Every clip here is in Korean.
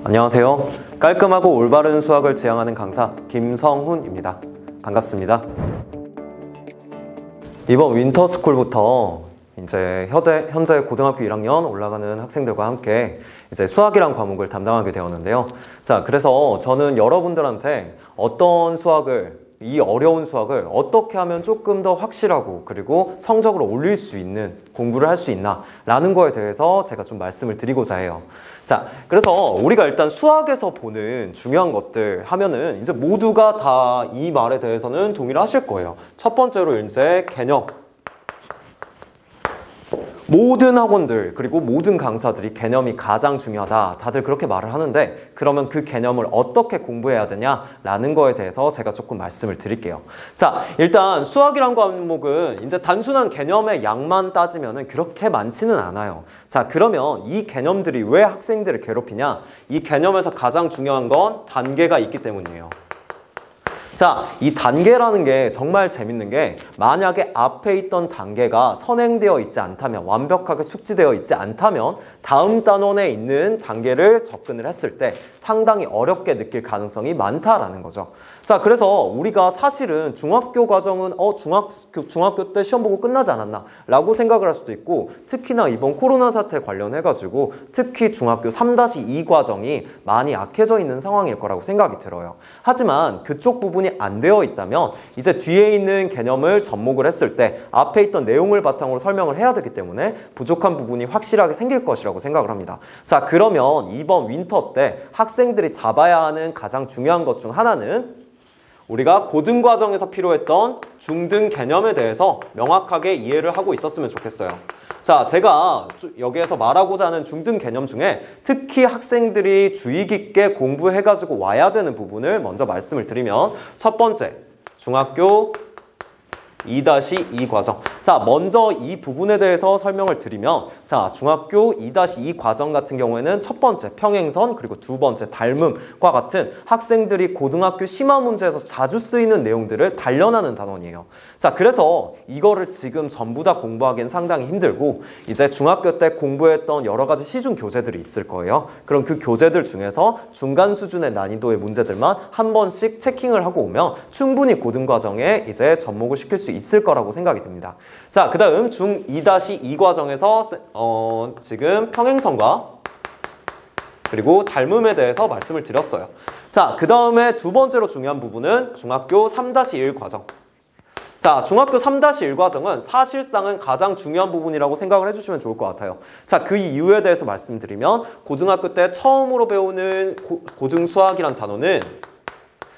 안녕하세요. 깔끔하고 올바른 수학을 지향하는 강사 김성훈입니다. 반갑습니다. 이번 윈터스쿨부터 이제 현재 고등학교 1학년 올라가는 학생들과 함께 이제 수학이란 과목을 담당하게 되었는데요. 자, 그래서 저는 여러분들한테 이 어려운 수학을 어떻게 하면 조금 더 확실하고 그리고 성적으로 올릴 수 있는 공부를 할 수 있나 라는 거에 대해서 제가 좀 말씀을 드리고자 해요. 자, 그래서 우리가 일단 수학에서 보는 중요한 것들 하면은 이제 모두가 다 이 말에 대해서는 동의를 하실 거예요. 첫 번째로 이제 개념. 모든 학원들 그리고 모든 강사들이 개념이 가장 중요하다 다들 그렇게 말을 하는데, 그러면 그 개념을 어떻게 공부해야 되냐라는 거에 대해서 제가 조금 말씀을 드릴게요. 자, 일단 수학이란 과목은 이제 단순한 개념의 양만 따지면은 그렇게 많지는 않아요. 자, 그러면 이 개념들이 왜 학생들을 괴롭히냐? 이 개념에서 가장 중요한 건 단계가 있기 때문이에요. 자, 이 단계라는 게 정말 재밌는 게, 만약에 앞에 있던 단계가 선행되어 있지 않다면, 완벽하게 숙지되어 있지 않다면 다음 단원에 있는 단계를 접근을 했을 때 상당히 어렵게 느낄 가능성이 많다라는 거죠. 자, 그래서 우리가 사실은 중학교 과정은 중학교 때 시험 보고 끝나지 않았나 라고 생각을 할 수도 있고, 특히나 이번 코로나 사태 관련해가지고 특히 중학교 3-2 과정이 많이 약해져 있는 상황일 거라고 생각이 들어요. 하지만 그쪽 부분이 안 되어 있다면 이제 뒤에 있는 개념을 접목을 했을 때 앞에 있던 내용을 바탕으로 설명을 해야 되기 때문에 부족한 부분이 확실하게 생길 것이라고 생각을 합니다. 자, 그러면 이번 윈터 때 학생들이 잡아야 하는 가장 중요한 것 중 하나는 우리가 고등과정에서 필요했던 중등 개념에 대해서 명확하게 이해를 하고 있었으면 좋겠어요. 자, 제가 여기에서 말하고자 하는 중등 개념 중에 특히 학생들이 주의 깊게 공부해가지고 와야 되는 부분을 먼저 말씀을 드리면, 첫 번째, 중학교 2-2 과정. 자, 먼저 이 부분에 대해서 설명을 드리면, 자, 중학교 2-2 과정 같은 경우에는 첫 번째 평행선, 그리고 두 번째 닮음과 같은 학생들이 고등학교 심화 문제에서 자주 쓰이는 내용들을 단련하는 단원이에요. 자, 그래서 이거를 지금 전부 다 공부하기엔 상당히 힘들고, 이제 중학교 때 공부했던 여러 가지 시중 교재들이 있을 거예요. 그럼 그 교재들 중에서 중간 수준의 난이도의 문제들만 한 번씩 체킹을 하고 오면 충분히 고등과정에 이제 접목을 시킬 수 있을 거라고 생각이 듭니다. 자, 그 다음 중 2-2 과정에서 지금 평행선과 그리고 닮음에 대해서 말씀을 드렸어요. 자, 그 다음에 두 번째로 중요한 부분은 중학교 3-1 과정. 자, 중학교 3-1 과정은 사실상은 가장 중요한 부분이라고 생각을 해주시면 좋을 것 같아요. 자, 그 이유에 대해서 말씀드리면, 고등학교 때 처음으로 배우는 고등수학이란 단어는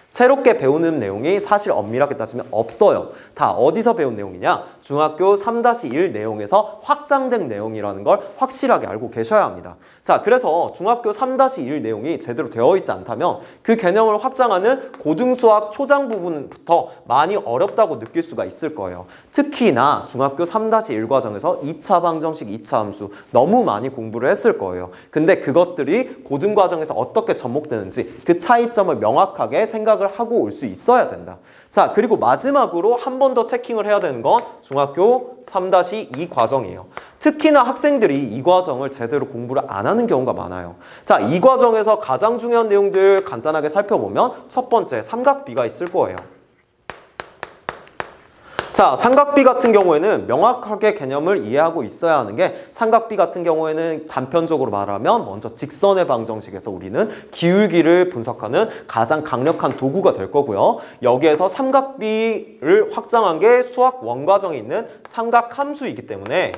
새롭게 배우는 내용이 사실 엄밀하게 따지면 없어요. 다 어디서 배운 내용이냐? 중학교 3-1 내용에서 확장된 내용이라는 걸 확실하게 알고 계셔야 합니다. 자, 그래서 중학교 3-1 내용이 제대로 되어 있지 않다면 그 개념을 확장하는 고등수학 초장 부분부터 많이 어렵다고 느낄 수가 있을 거예요. 특히나 중학교 3-1 과정에서 2차 방정식, 2차 함수 너무 많이 공부를 했을 거예요. 근데 그것들이 고등 과정에서 어떻게 접목되는지 그 차이점을 명확하게 생각을 하고 올 수 있어야 된다. 자, 그리고 마지막으로 한 번 더 체킹을 해야 되는 건 중학교 3-2 과정이에요. 특히나 학생들이 이 과정을 제대로 공부를 안 하는 경우가 많아요. 자, 이 과정에서 가장 중요한 내용들 간단하게 살펴보면 첫 번째, 삼각비가 있을 거예요. 자, 삼각비 같은 경우에는 명확하게 개념을 이해하고 있어야 하는 게, 삼각비 같은 경우에는 단편적으로 말하면 먼저 직선의 방정식에서 우리는 기울기를 분석하는 가장 강력한 도구가 될 거고요. 여기에서 삼각비를 확장한 게 수학 원과정에 있는 삼각함수이기 때문에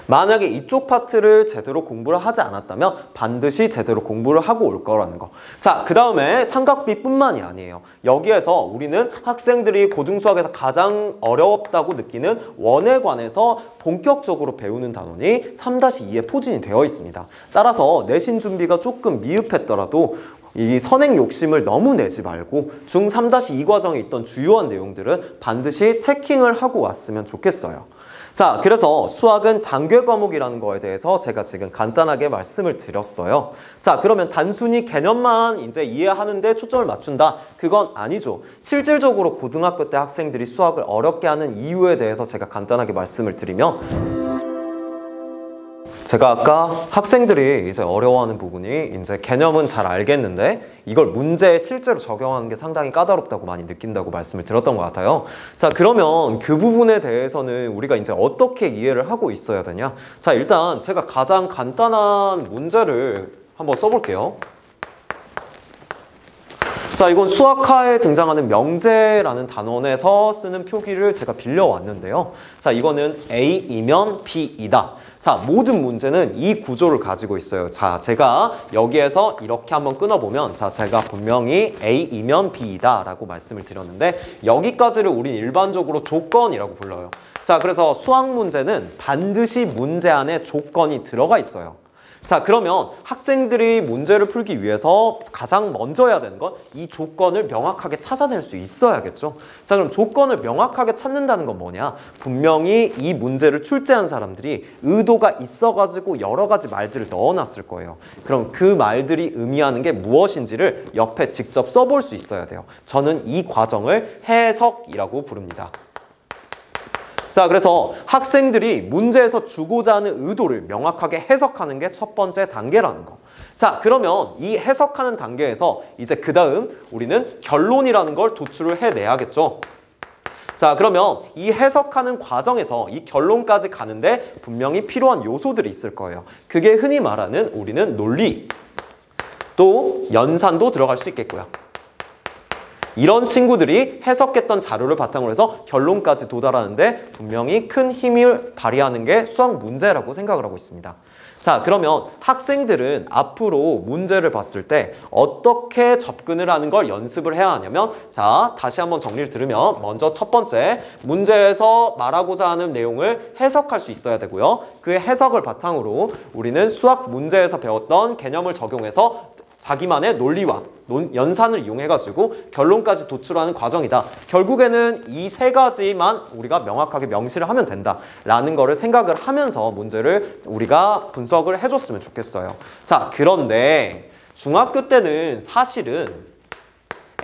만약에 이쪽 파트를 제대로 공부를 하지 않았다면 반드시 제대로 공부를 하고 올 거라는 거. 자, 그 다음에 삼각비뿐만이 아니에요. 여기에서 우리는 학생들이 고등수학에서 가장 어렵다고 느끼는 원에 관해서 본격적으로 배우는 단원이 3-2에 포진이 되어 있습니다. 따라서 내신 준비가 조금 미흡했더라도 이 선행 욕심을 너무 내지 말고 중 3-2 과정에 있던 주요한 내용들은 반드시 체킹을 하고 왔으면 좋겠어요. 자, 그래서 수학은 단계 과목이라는 거에 대해서 제가 지금 간단하게 말씀을 드렸어요. 자, 그러면 단순히 개념만 이제 이해하는데 초점을 맞춘다? 그건 아니죠. 실질적으로 고등학교 때 학생들이 수학을 어렵게 하는 이유에 대해서 제가 간단하게 말씀을 드리면, 제가 아까 학생들이 이제 어려워하는 부분이 이제 개념은 잘 알겠는데 이걸 문제에 실제로 적용하는 게 상당히 까다롭다고 많이 느낀다고 말씀을 드렸던 것 같아요. 자, 그러면 그 부분에 대해서는 우리가 이제 어떻게 이해를 하고 있어야 되냐? 자, 일단 제가 가장 간단한 문제를 한번 써볼게요. 자, 이건 수학화에 등장하는 명제라는 단원에서 쓰는 표기를 제가 빌려왔는데요. 자, 이거는 A이면 B이다. 자, 모든 문제는 이 구조를 가지고 있어요. 자, 제가 여기에서 이렇게 한번 끊어보면, 자, 제가 분명히 A이면 B이다 라고 말씀을 드렸는데, 여기까지를 우린 일반적으로 조건이라고 불러요. 자, 그래서 수학 문제는 반드시 문제 안에 조건이 들어가 있어요. 자, 그러면 학생들이 문제를 풀기 위해서 가장 먼저 해야 되는 건 이 조건을 명확하게 찾아낼 수 있어야겠죠. 자, 그럼 조건을 명확하게 찾는다는 건 뭐냐? 분명히 이 문제를 출제한 사람들이 의도가 있어가지고 여러 가지 말들을 넣어놨을 거예요. 그럼 그 말들이 의미하는 게 무엇인지를 옆에 직접 써볼 수 있어야 돼요. 저는 이 과정을 해석이라고 부릅니다. 자, 그래서 학생들이 문제에서 주고자 하는 의도를 명확하게 해석하는 게 첫 번째 단계라는 거. 자, 그러면 이 해석하는 단계에서 이제 그 다음 우리는 결론이라는 걸 도출을 해내야겠죠. 자, 그러면 이 해석하는 과정에서 이 결론까지 가는데 분명히 필요한 요소들이 있을 거예요. 그게 흔히 말하는 우리는 논리, 또 연산도 들어갈 수 있겠고요. 이런 친구들이 해석했던 자료를 바탕으로 해서 결론까지 도달하는데 분명히 큰 힘을 발휘하는 게 수학 문제라고 생각을 하고 있습니다. 자, 그러면 학생들은 앞으로 문제를 봤을 때 어떻게 접근을 하는 걸 연습을 해야 하냐면, 자, 다시 한번 정리를 들으면 먼저 첫 번째, 문제에서 말하고자 하는 내용을 해석할 수 있어야 되고요. 그 해석을 바탕으로 우리는 수학 문제에서 배웠던 개념을 적용해서 자기만의 논리와 연산을 이용해가지고 결론까지 도출하는 과정이다. 결국에는 이 세 가지만 우리가 명확하게 명시를 하면 된다라는 거를 생각을 하면서 문제를 우리가 분석을 해줬으면 좋겠어요. 자, 그런데 중학교 때는 사실은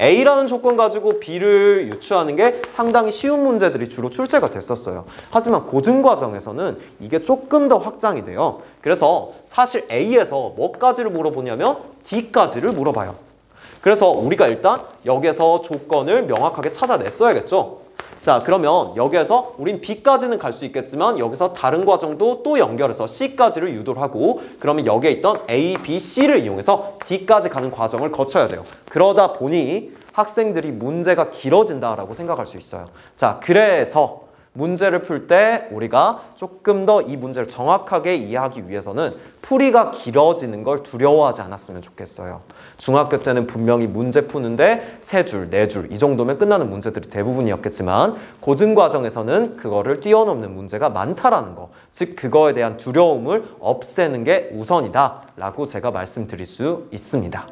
A라는 조건 가지고 B를 유추하는 게 상당히 쉬운 문제들이 주로 출제가 됐었어요. 하지만 고등과정에서는 이게 조금 더 확장이 돼요. 그래서 사실 A에서 뭐까지를 물어보냐면 D까지를 물어봐요. 그래서 우리가 일단 여기에서 조건을 명확하게 찾아냈어야겠죠. 자, 그러면 여기에서 우린 B까지는 갈 수 있겠지만 여기서 다른 과정도 또 연결해서 C까지를 유도를 하고, 그러면 여기에 있던 A, B, C를 이용해서 D까지 가는 과정을 거쳐야 돼요. 그러다 보니 학생들이 문제가 길어진다라고 생각할 수 있어요. 자, 그래서 문제를 풀 때 우리가 조금 더 이 문제를 정확하게 이해하기 위해서는 풀이가 길어지는 걸 두려워하지 않았으면 좋겠어요. 중학교 때는 분명히 문제 푸는데 3줄, 4줄 이 정도면 끝나는 문제들이 대부분이었겠지만 고등과정에서는 그거를 뛰어넘는 문제가 많다라는 거, 즉 그거에 대한 두려움을 없애는 게 우선이다 라고 제가 말씀드릴 수 있습니다.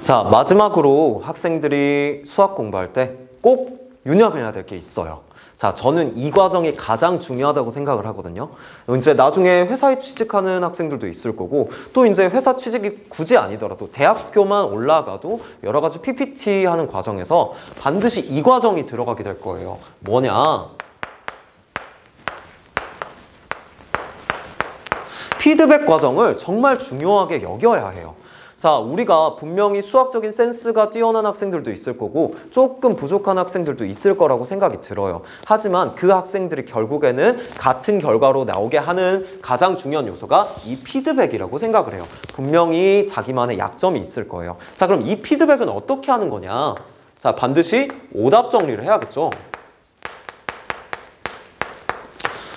자, 마지막으로 학생들이 수학 공부할 때 꼭 유념해야 될 게 있어요. 자, 저는 이 과정이 가장 중요하다고 생각을 하거든요. 이제 나중에 회사에 취직하는 학생들도 있을 거고, 또 이제 회사 취직이 굳이 아니더라도 대학교만 올라가도 여러 가지 PPT 하는 과정에서 반드시 이 과정이 들어가게 될 거예요. 뭐냐? 피드백 과정을 정말 중요하게 여겨야 해요. 자, 우리가 분명히 수학적인 센스가 뛰어난 학생들도 있을 거고 조금 부족한 학생들도 있을 거라고 생각이 들어요. 하지만 그 학생들이 결국에는 같은 결과로 나오게 하는 가장 중요한 요소가 이 피드백이라고 생각을 해요. 분명히 자기만의 약점이 있을 거예요. 자, 그럼 이 피드백은 어떻게 하는 거냐? 자, 반드시 오답 정리를 해야겠죠.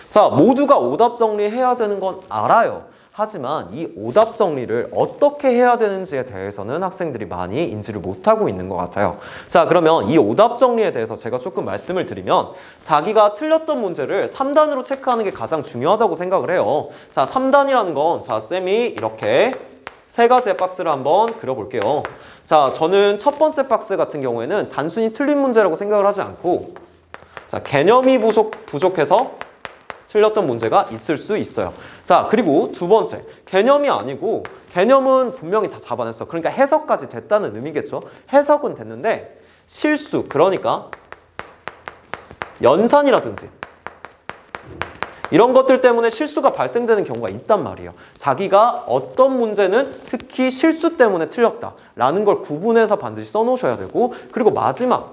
자, 모두가 오답 정리해야 되는 건 알아요. 하지만 이 오답 정리를 어떻게 해야 되는지에 대해서는 학생들이 많이 인지를 못하고 있는 것 같아요. 자, 그러면 이 오답 정리에 대해서 제가 조금 말씀을 드리면, 자기가 틀렸던 문제를 3단으로 체크하는 게 가장 중요하다고 생각을 해요. 자, 3단이라는 건, 자, 쌤이 이렇게 3가지의 박스를 한번 그려볼게요. 자, 저는 첫 번째 박스 같은 경우에는 단순히 틀린 문제라고 생각을 하지 않고, 자, 개념이 부족해서 틀렸던 문제가 있을 수 있어요. 자, 그리고 두 번째, 개념이 아니고, 개념은 분명히 다 잡아냈어. 그러니까 해석까지 됐다는 의미겠죠. 해석은 됐는데 실수, 그러니까 연산이라든지 이런 것들 때문에 실수가 발생되는 경우가 있단 말이에요. 자기가 어떤 문제는 특히 실수 때문에 틀렸다라는 걸 구분해서 반드시 써놓으셔야 되고, 그리고 마지막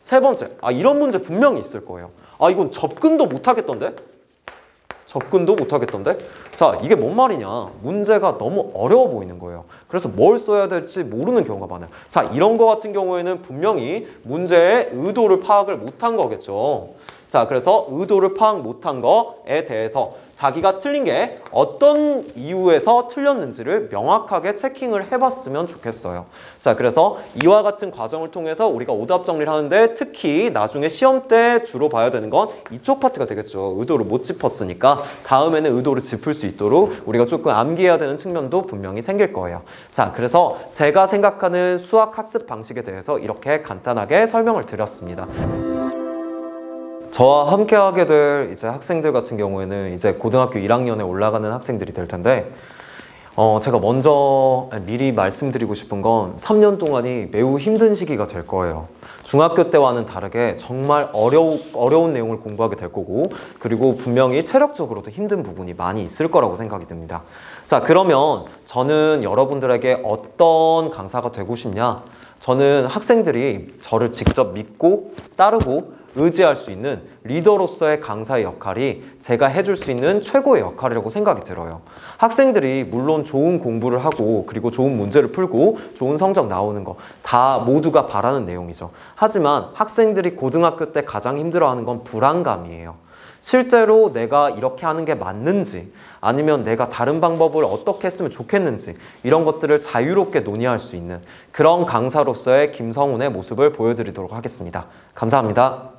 세 번째, 이런 문제 분명히 있을 거예요. 이건 접근도 못하겠던데? 접근도 못하겠던데? 자, 이게 뭔 말이냐? 문제가 너무 어려워 보이는 거예요. 그래서 뭘 써야 될지 모르는 경우가 많아요. 자, 이런 거 같은 경우에는 분명히 문제의 의도를 파악을 못한 거겠죠. 자, 그래서 의도를 파악 못한 거에 대해서 자기가 틀린 게 어떤 이유에서 틀렸는지를 명확하게 체킹을 해봤으면 좋겠어요. 자, 그래서 이와 같은 과정을 통해서 우리가 오답 정리를 하는데 특히 나중에 시험 때 주로 봐야 되는 건 이쪽 파트가 되겠죠. 의도를 못 짚었으니까 다음에는 의도를 짚을 수 있도록 우리가 조금 암기해야 되는 측면도 분명히 생길 거예요. 자, 그래서 제가 생각하는 수학 학습 방식에 대해서 이렇게 간단하게 설명을 드렸습니다. 저와 함께 하게 될 이제 학생들 같은 경우에는 이제 고등학교 1학년에 올라가는 학생들이 될 텐데, 제가 먼저 미리 말씀드리고 싶은 건 3년 동안이 매우 힘든 시기가 될 거예요. 중학교 때와는 다르게 정말 어려운 내용을 공부하게 될 거고, 그리고 분명히 체력적으로도 힘든 부분이 많이 있을 거라고 생각이 듭니다. 자, 그러면 저는 여러분들에게 어떤 강사가 되고 싶냐? 저는 학생들이 저를 직접 믿고 따르고 의지할 수 있는 리더로서의 강사의 역할이 제가 해줄 수 있는 최고의 역할이라고 생각이 들어요. 학생들이 물론 좋은 공부를 하고 그리고 좋은 문제를 풀고 좋은 성적 나오는 거 다 모두가 바라는 내용이죠. 하지만 학생들이 고등학교 때 가장 힘들어하는 건 불안감이에요. 실제로 내가 이렇게 하는 게 맞는지 아니면 내가 다른 방법을 어떻게 했으면 좋겠는지 이런 것들을 자유롭게 논의할 수 있는 그런 강사로서의 김성훈의 모습을 보여드리도록 하겠습니다. 감사합니다.